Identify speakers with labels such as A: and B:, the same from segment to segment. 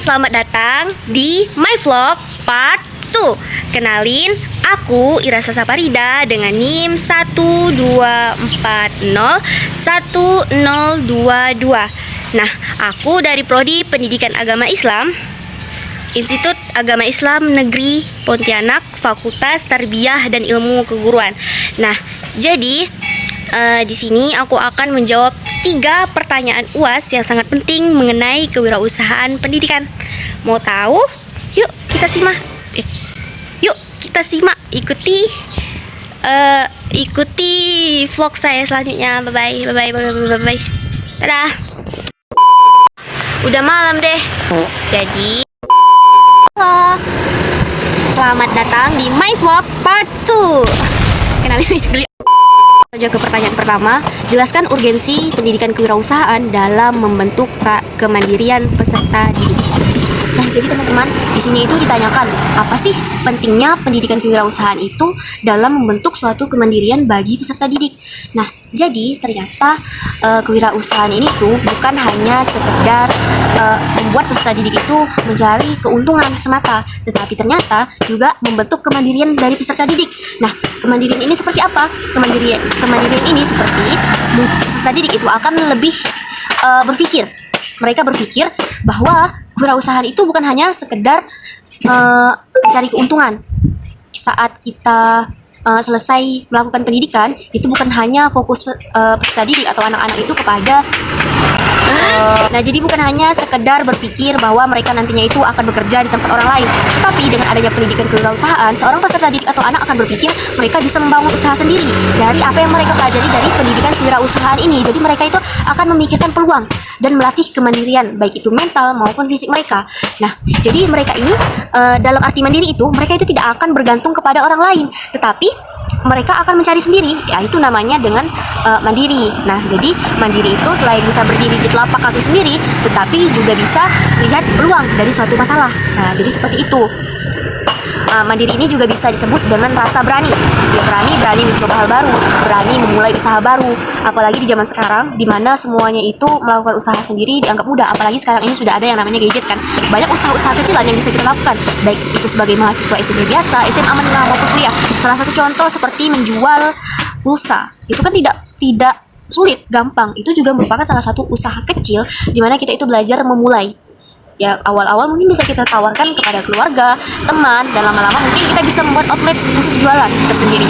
A: selamat datang di My Vlog Part 2. Kenalin, aku Irasa Saparida dengan NIM 124010022. Nah, aku dari Prodi Pendidikan Agama Islam, Institut Agama Islam Negeri Pontianak, Fakultas Tarbiyah dan Ilmu Keguruan. Nah, jadi di sini aku akan menjawab 3 pertanyaan UAS yang sangat penting mengenai kewirausahaan pendidikan. Mau tahu? Yuk kita simak. Ikuti vlog saya selanjutnya. Bye bye. Dadah. Udah malam deh. Jadi halo. Selamat datang di My Vlog Part 2. Kenalin dulu. Aja ke pertanyaan pertama, jelaskan urgensi pendidikan kewirausahaan dalam membentuk kemandirian peserta didik. Nah, jadi teman-teman, di sini itu ditanyakan, apa sih pentingnya pendidikan kewirausahaan itu dalam membentuk suatu kemandirian bagi peserta didik. Nah, jadi ternyata kewirausahaan ini tuh bukan hanya sekedar membuat peserta didik itu mencari keuntungan semata, tetapi ternyata juga membentuk kemandirian dari peserta didik. Nah, kemandirian ini seperti apa? Kemandirian ini seperti peserta didik itu akan lebih berpikir. Mereka berpikir bahwa kewirausahaan itu bukan hanya sekedar mencari keuntungan. Saat kita selesai melakukan pendidikan, itu bukan hanya fokus peserta didik atau anak-anak itu kepada nah, jadi bukan hanya sekedar berpikir bahwa mereka nantinya itu akan bekerja di tempat orang lain, tetapi dengan adanya pendidikan kewirausahaan, seorang peserta didik atau anak akan berpikir mereka bisa membangun usaha sendiri dari apa yang mereka pelajari dari pendidikan kewirausahaan ini. Jadi mereka itu akan memikirkan peluang dan melatih kemandirian, baik itu mental maupun fisik mereka. Nah, jadi mereka ini dalam arti mandiri itu, mereka itu tidak akan bergantung kepada orang lain, tetapi mereka akan mencari sendiri, yaitu namanya dengan mandiri. Nah, jadi mandiri itu selain bisa berdiri di telapak kaki sendiri, tetapi juga bisa lihat peluang dari suatu masalah. Nah, jadi seperti itu. Mandiri ini juga bisa disebut dengan rasa berani. Dia berani mencoba hal baru, berani memulai usaha baru. Apalagi di zaman sekarang, di mana semuanya itu melakukan usaha sendiri dianggap mudah. Apalagi sekarang ini sudah ada yang namanya gadget kan. Banyak usaha-usaha kecilan yang bisa kita lakukan, baik itu sebagai mahasiswa SMP biasa, SMA menengah maupun kuliah. Salah satu contoh seperti menjual pulsa. Itu kan tidak sulit, gampang. Itu juga merupakan salah satu usaha kecil di mana kita itu belajar memulai. Ya, awal-awal mungkin bisa kita tawarkan kepada keluarga, teman, dan lama-lama mungkin kita bisa membuat outlet khusus jualan tersendiri.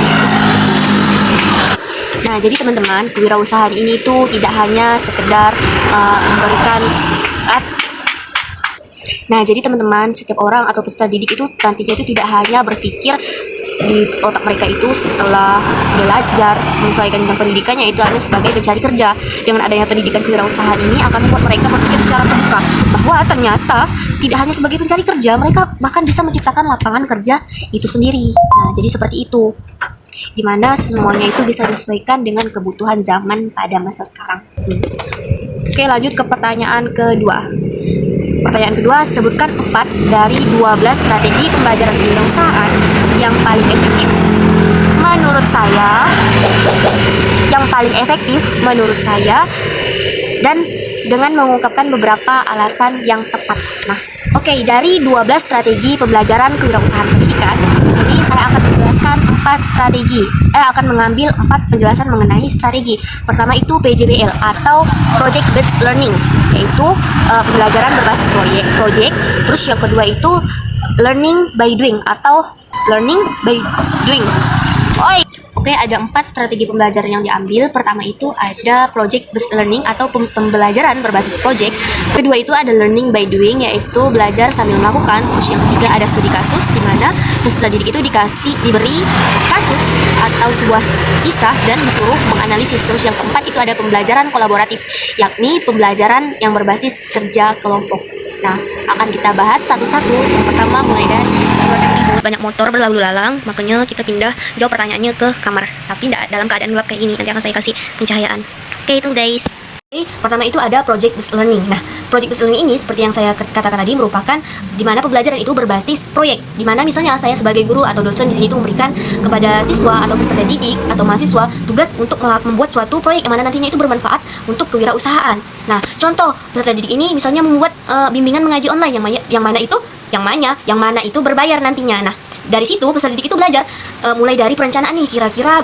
A: Nah, jadi teman-teman, kewirausahaan ini tuh tidak hanya sekedar memberikan Nah, jadi teman-teman, setiap orang atau peserta didik itu nantinya itu tidak hanya berpikir di otak mereka itu setelah belajar menyelesaikan jenjang pendidikannya itu hanya sebagai pencari kerja. Dengan adanya pendidikan kewirausahaan ini akan membuat mereka berpikir secara terbuka bahwa ternyata tidak hanya sebagai pencari kerja, mereka bahkan bisa menciptakan lapangan kerja itu sendiri. Nah, jadi seperti itu, dimana semuanya itu bisa disesuaikan dengan kebutuhan zaman pada masa sekarang. Oke, lanjut ke pertanyaan kedua. Pertanyaan kedua, sebutkan 4 dari 12 strategi pembelajaran kewirausahaan yang paling efektif. Menurut saya, dan dengan mengungkapkan beberapa alasan yang tepat. Nah, oke, dari 12 strategi pembelajaran kewirausahaan pendidikan, di sini saya akan menjelaskan 4 strategi. Akan mengambil 4 penjelasan mengenai strategi. Pertama itu PJBL atau Project Based Learning, yaitu pembelajaran berbasis project. Terus yang kedua itu Learning by Doing atau Learning by Doing. Oke, ada 4 strategi pembelajaran yang diambil. Pertama itu ada Project Based Learning atau pembelajaran berbasis project. Kedua itu ada Learning by Doing, yaitu belajar sambil melakukan. Terus yang ketiga ada studi kasus, di mana peserta didik itu diberi kasus atau sebuah kisah dan disuruh menganalisis. Terus yang keempat itu ada pembelajaran kolaboratif, yakni pembelajaran yang berbasis kerja kelompok. Nah, akan kita bahas satu-satu. Yang pertama mulai dari luar negeri, banyak motor berlalu lalang, makanya kita pindah jawab pertanyaannya ke kamar, tapi tidak dalam keadaan gelap kayak ini. Nanti akan saya kasih pencahayaan. Oke, itu guys. Pertama itu ada project based learning. Nah, project based learning ini seperti yang saya katakan tadi merupakan di mana pembelajaran itu berbasis proyek. Di mana misalnya saya sebagai guru atau dosen di sini itu memberikan kepada siswa atau peserta didik atau mahasiswa tugas untuk membuat suatu proyek yang mana nantinya itu bermanfaat untuk kewirausahaan. Nah, contoh peserta didik ini misalnya membuat bimbingan mengaji online yang mana itu berbayar nantinya. Nah, dari situ peserta didik itu belajar mulai dari perencanaan nih, kira-kira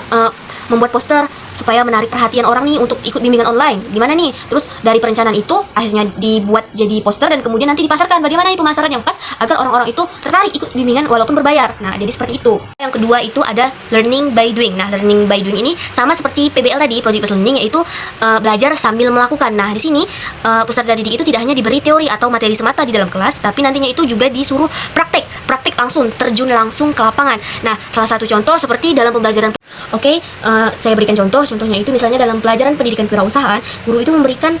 A: membuat poster supaya menarik perhatian orang nih untuk ikut bimbingan online. Gimana nih? Terus dari perencanaan itu akhirnya dibuat jadi poster dan kemudian nanti dipasarkan. Bagaimana nih pemasaran yang pas agar orang-orang itu tertarik ikut bimbingan walaupun berbayar. Nah, jadi seperti itu. Yang kedua itu ada learning by doing. Nah, learning by doing ini sama seperti PBL tadi, project based learning, yaitu belajar sambil melakukan. Nah, di sini peserta didik itu tidak hanya diberi teori atau materi semata di dalam kelas, tapi nantinya itu juga disuruh praktek langsung, terjun langsung ke lapangan. Nah, salah satu contoh seperti dalam pembelajaran. Saya berikan contohnya itu misalnya dalam pelajaran pendidikan kewirausahaan, guru itu memberikan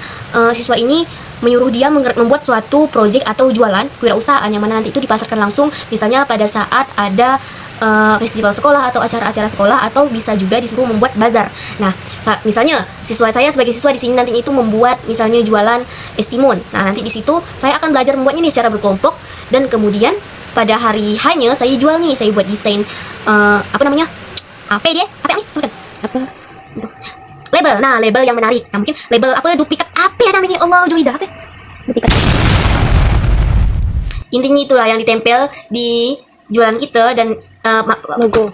A: siswa ini menyuruh dia membuat suatu proyek atau jualan kewirausahaan yang mana nanti itu dipasarkan langsung misalnya pada saat ada festival sekolah atau acara-acara sekolah, atau bisa juga disuruh membuat bazar. Nah, misalnya saya sebagai siswa di sini nanti itu membuat misalnya jualan es timun. Nah, nanti di situ saya akan belajar membuatnya nih secara berkelompok dan kemudian pada hari hanya saya jual nih, saya buat desain apa nih? Sebutkan. Label. Nah, label yang menarik. Nah, mungkin label duplikat namanya? Allah, Julidah duplikat. Intinya itulah yang ditempel di jualan kita dan logo.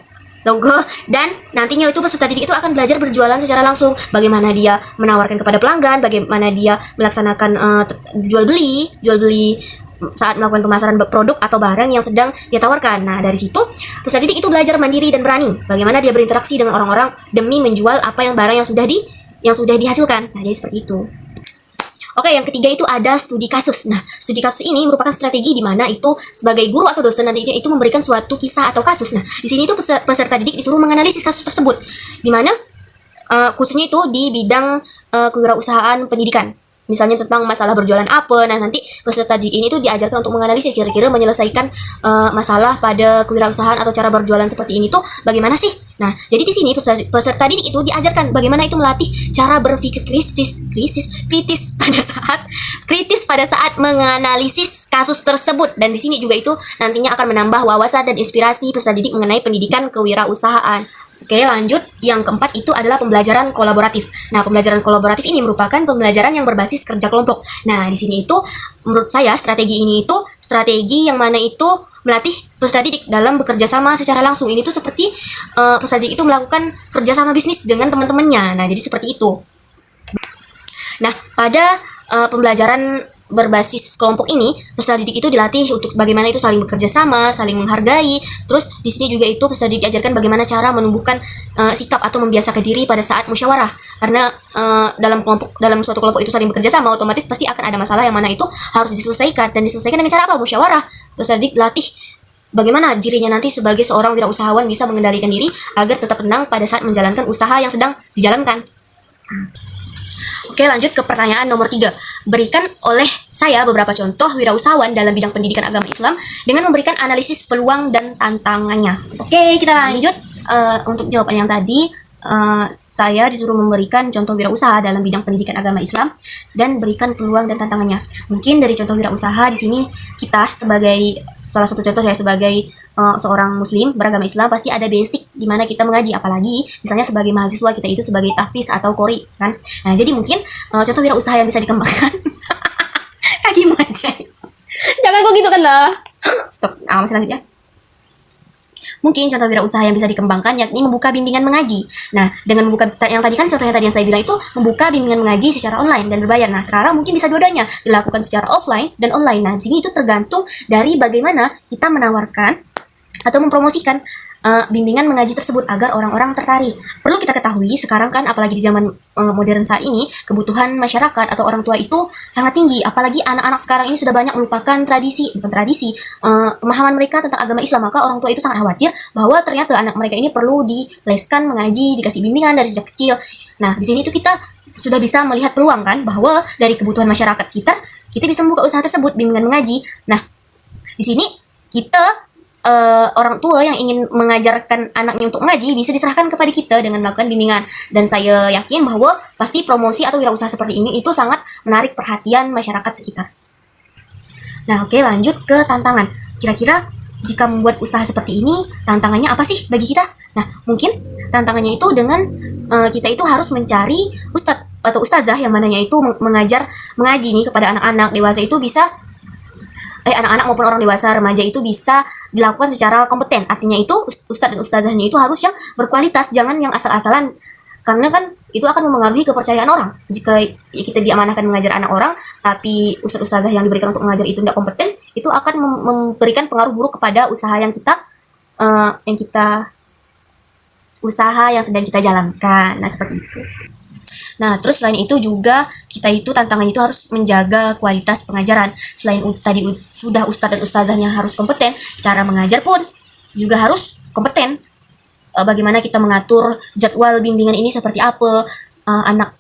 A: Dan nantinya itu peserta didik itu akan belajar berjualan secara langsung. Bagaimana dia menawarkan kepada pelanggan, bagaimana dia melaksanakan jual beli saat melakukan pemasaran produk atau barang yang sedang dia tawarkan. Nah, dari situ peserta didik itu belajar mandiri dan berani. Bagaimana dia berinteraksi dengan orang-orang demi menjual barang yang sudah dihasilkan. Nah, jadi seperti itu. Oke, yang ketiga itu ada studi kasus. Nah, studi kasus ini merupakan strategi di mana itu sebagai guru atau dosen nantinya itu memberikan suatu kisah atau kasus. Nah, di sini itu peserta didik disuruh menganalisis kasus tersebut. Di mana khususnya itu di bidang kewirausahaan pendidikan. Misalnya tentang masalah berjualan apa. Nah, nanti peserta didik ini tuh diajarkan untuk menganalisis kira-kira menyelesaikan masalah pada kewirausahaan atau cara berjualan seperti ini tuh bagaimana sih. Nah, jadi di sini peserta didik itu diajarkan bagaimana itu melatih cara berpikir kritis pada saat menganalisis kasus tersebut. Dan di sini juga itu nantinya akan menambah wawasan dan inspirasi peserta didik mengenai pendidikan kewirausahaan. Oke, lanjut. Yang keempat itu adalah pembelajaran kolaboratif. Nah, pembelajaran kolaboratif ini merupakan pembelajaran yang berbasis kerja kelompok. Nah, di sini itu menurut saya strategi ini itu strategi yang mana itu melatih peserta didik dalam bekerja sama secara langsung. Ini tuh seperti peserta didik itu melakukan kerjasama bisnis dengan teman-temannya. Nah, jadi seperti itu. Nah, pada pembelajaran berbasis kelompok ini, peserta didik itu dilatih untuk bagaimana itu saling bekerja sama, saling menghargai. Terus di sini juga itu peserta didik diajarkan bagaimana cara menumbuhkan sikap atau membiasakan diri pada saat musyawarah. Karena dalam suatu kelompok itu saling bekerja sama, otomatis pasti akan ada masalah yang mana itu harus diselesaikan, dan diselesaikan dengan cara apa? Musyawarah. Peserta didik dilatih bagaimana dirinya nanti sebagai seorang wirausahawan bisa mengendalikan diri agar tetap tenang pada saat menjalankan usaha yang sedang dijalankan. Oke, lanjut ke pertanyaan nomor 3. Berikan oleh saya beberapa contoh wirausahawan dalam bidang pendidikan agama Islam dengan memberikan analisis peluang dan tantangannya. Oke, kita lanjut. Untuk jawaban yang tadi, saya disuruh memberikan contoh wirausaha dalam bidang pendidikan agama Islam dan berikan peluang dan tantangannya. Mungkin dari contoh wirausaha di sini kita sebagai salah satu contoh saya sebagai seorang muslim beragama Islam pasti ada basic di mana kita mengaji, apalagi misalnya sebagai mahasiswa kita itu sebagai tahfiz atau qori kan. Nah, jadi mungkin contoh wirausaha yang bisa dikembangkan kakimu aja.
B: Jangan kok gitu kan lah.
A: Stop. Masih lanjut ya. Mungkin contoh wirausaha yang bisa dikembangkan yakni membuka bimbingan mengaji. Nah, dengan membuka yang tadi kan contohnya tadi yang saya bilang itu membuka bimbingan mengaji secara online dan berbayar. Nah, sekarang mungkin bisa dua-duanya dilakukan secara offline dan online. Nah, di sini itu tergantung dari bagaimana kita menawarkan atau mempromosikan bimbingan mengaji tersebut agar orang-orang tertarik. Perlu kita ketahui sekarang kan apalagi di zaman modern saat ini, kebutuhan masyarakat atau orang tua itu sangat tinggi, apalagi anak-anak sekarang ini sudah banyak melupakan pemahaman mereka tentang agama Islam. Maka orang tua itu sangat khawatir bahwa ternyata anak mereka ini perlu dileskan mengaji, dikasih bimbingan dari sejak kecil. Nah, di sini itu kita sudah bisa melihat peluang kan bahwa dari kebutuhan masyarakat sekitar kita bisa membuka usaha tersebut, bimbingan mengaji. Nah, di sini kita orang tua yang ingin mengajarkan anaknya untuk mengaji bisa diserahkan kepada kita dengan melakukan bimbingan. Dan saya yakin bahwa pasti promosi atau wirausaha seperti ini itu sangat menarik perhatian masyarakat sekitar. Nah, oke, lanjut ke tantangan. Kira-kira jika membuat usaha seperti ini, tantangannya apa sih bagi kita? Nah, mungkin tantangannya itu dengan kita itu harus mencari ustadz atau ustazah yang mananya itu mengaji nih kepada anak-anak dewasa itu bisa anak-anak maupun orang dewasa remaja itu bisa dilakukan secara kompeten. Artinya itu ustadz dan ustazahnya itu harus yang berkualitas, jangan yang asal-asalan. Karena kan itu akan memengaruhi kepercayaan orang. Jika kita diamanahkan mengajar anak orang, tapi ustadz ustazah yang diberikan untuk mengajar itu tidak kompeten, itu akan memberikan pengaruh buruk kepada usaha yang sedang kita jalankan. Nah, seperti itu. Nah, terus selain itu juga kita itu tantangannya itu harus menjaga kualitas pengajaran. Selain tadi sudah ustadz dan ustazahnya harus kompeten, cara mengajar pun juga harus kompeten. Bagaimana kita mengatur jadwal bimbingan ini seperti apa,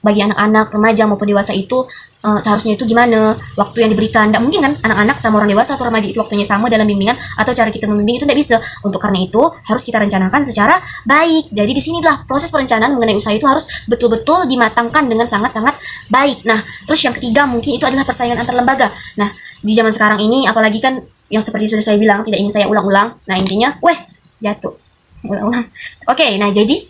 A: bagi anak-anak, remaja maupun dewasa itu seharusnya itu gimana, waktu yang diberikan. Tidak mungkin kan anak-anak sama orang dewasa atau remaja itu waktunya sama dalam bimbingan, atau cara kita membimbing itu tidak bisa. Untuk karena itu harus kita rencanakan secara baik. Jadi disinilah proses perencanaan mengenai usaha itu harus betul-betul dimatangkan dengan sangat-sangat baik. Nah, terus yang ketiga mungkin itu adalah persaingan antar lembaga. Nah, di zaman sekarang ini apalagi kan yang seperti sudah saya bilang, tidak ingin saya ulang-ulang. Nah, intinya jatuh ulang-ulang. Oke, nah jadi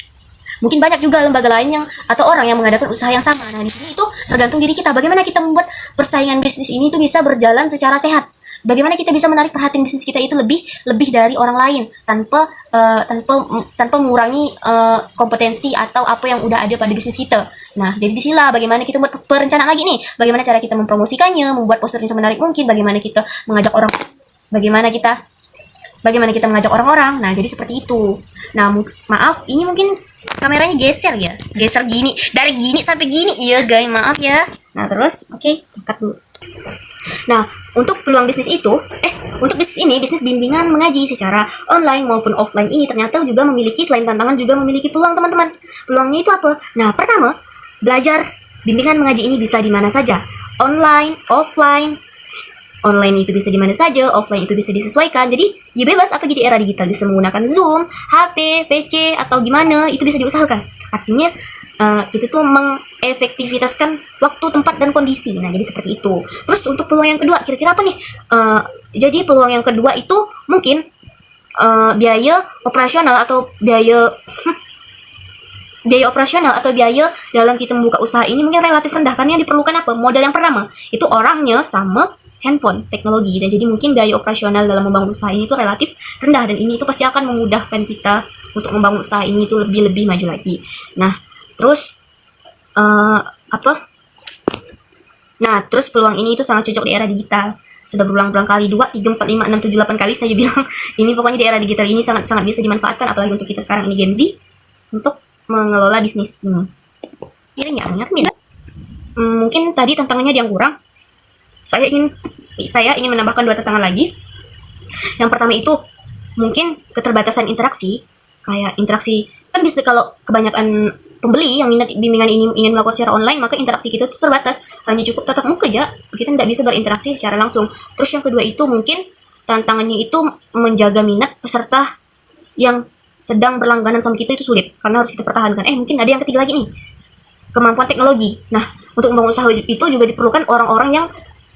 A: mungkin banyak juga lembaga lain yang atau orang yang mengadakan usaha yang sama. Nah, di sini itu tergantung diri kita. Bagaimana kita membuat persaingan bisnis ini itu bisa berjalan secara sehat. Bagaimana kita bisa menarik perhatian bisnis kita itu lebih dari orang lain tanpa mengurangi kompetensi atau apa yang udah ada pada bisnis kita. Nah, jadi disinilah bagaimana kita membuat perencanaan lagi nih. Bagaimana cara kita mempromosikannya, membuat posternya semenarik mungkin, bagaimana kita mengajak orang, bagaimana kita mengajak orang-orang. Nah, jadi seperti itu. Nah, maaf, ini mungkin kameranya geser ya. Geser gini, dari gini sampai gini. Iya, guys, maaf ya. Nah, terus, oke, angkat dulu. Nah, untuk peluang bisnis itu, untuk bisnis ini, bisnis bimbingan mengaji secara online maupun offline ini ternyata juga memiliki, selain tantangan juga memiliki peluang, teman-teman. Peluangnya itu apa? Nah, pertama, belajar bimbingan mengaji ini bisa di mana saja. Online, offline. Online itu bisa di mana saja, offline itu bisa disesuaikan. Jadi, ya bebas apalagi di era digital, bisa menggunakan Zoom, HP, PC, atau gimana, itu bisa diusahakan. Artinya, itu tuh mengefektivitaskan waktu, tempat, dan kondisi. Nah, jadi seperti itu. Terus untuk peluang yang kedua, kira-kira apa nih? Jadi peluang yang kedua itu mungkin biaya operasional atau biaya dalam kita membuka usaha ini mungkin relatif rendah. Karena yang diperlukan apa? Modal yang pertama, itu orangnya sama handphone, teknologi. Dan jadi mungkin biaya operasional dalam membangun usaha ini itu relatif rendah. Dan ini itu pasti akan memudahkan kita untuk membangun usaha ini itu lebih maju lagi. Nah, terus terus peluang ini itu sangat cocok di era digital. Sudah berulang-ulang kali, 2, 3, 4, 5, 6, 7, 8 kali saya bilang ini pokoknya di era digital ini sangat bisa dimanfaatkan, apalagi untuk kita sekarang ini Gen Z, untuk mengelola bisnis ini. Kira-kira ingat mungkin tadi tantangannya yang kurang. Saya ingin menambahkan 2 tantangan lagi. Yang pertama itu mungkin keterbatasan interaksi. Kayak interaksi kan bisa, kalau kebanyakan pembeli yang minat bimbingan ini ingin melakukan secara online, maka interaksi kita itu terbatas, hanya cukup tatap muka aja, kita tidak bisa berinteraksi secara langsung. Terus yang kedua itu mungkin tantangannya itu menjaga minat peserta yang sedang berlangganan sama kita itu sulit, karena harus kita pertahankan. Mungkin ada yang ketiga lagi nih, kemampuan teknologi. Nah, untuk membangun usaha itu juga diperlukan orang-orang yang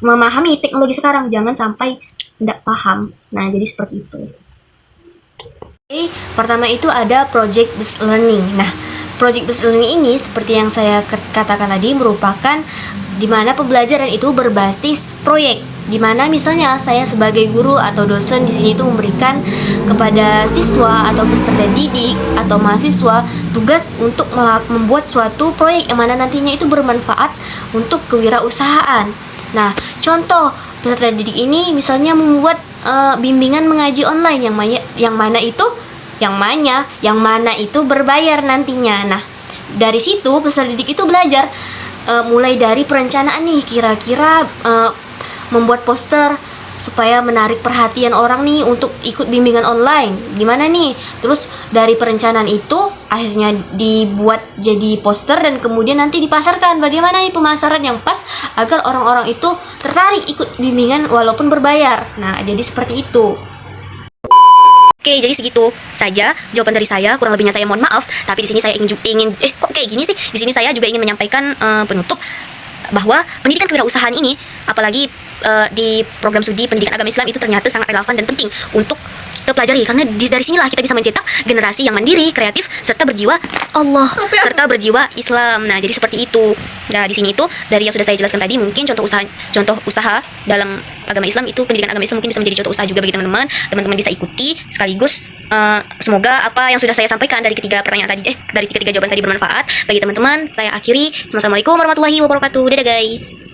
A: memahami teknologi sekarang, jangan sampai tidak paham. Nah, jadi seperti itu. Pertama itu ada project based learning. Nah, project based learning ini seperti yang saya katakan tadi merupakan di mana pembelajaran itu berbasis proyek. Di mana misalnya saya sebagai guru atau dosen di sini itu memberikan kepada siswa atau peserta didik atau mahasiswa tugas untuk membuat suatu proyek yang mana nantinya itu bermanfaat untuk kewirausahaan. Nah, contoh peserta didik ini misalnya membuat bimbingan mengaji online yang mana itu berbayar nantinya. Nah, dari situ peserta didik itu belajar mulai dari perencanaan nih, kira-kira membuat poster supaya menarik perhatian orang nih untuk ikut bimbingan online. Gimana nih? Terus dari perencanaan itu akhirnya dibuat jadi poster dan kemudian nanti dipasarkan. Bagaimana nih pemasaran yang pas agar orang-orang itu tertarik ikut bimbingan walaupun berbayar. Nah, jadi seperti itu. Oke, jadi segitu saja jawaban dari saya. Kurang lebihnya saya mohon maaf. Tapi di sini saya kok kayak gini sih? Di sini saya juga ingin menyampaikan penutup bahwa pendidikan kewirausahaan ini, apalagi di program studi pendidikan agama Islam itu ternyata sangat relevan dan penting untuk kita pelajari, karena dari sinilah kita bisa mencetak generasi yang mandiri, kreatif, serta berjiwa serta berjiwa Islam. Nah, jadi seperti itu. Nah, di sini itu dari yang sudah saya jelaskan tadi, mungkin contoh usaha dalam agama Islam itu, pendidikan agama Islam mungkin bisa menjadi contoh usaha juga bagi teman-teman. Teman-teman bisa ikuti sekaligus. Semoga apa yang sudah saya sampaikan dari ketiga pertanyaan tadi, dari ketiga jawaban tadi bermanfaat bagi teman-teman. Saya akhiri. Assalamualaikum warahmatullahi wabarakatuh. Dadah guys.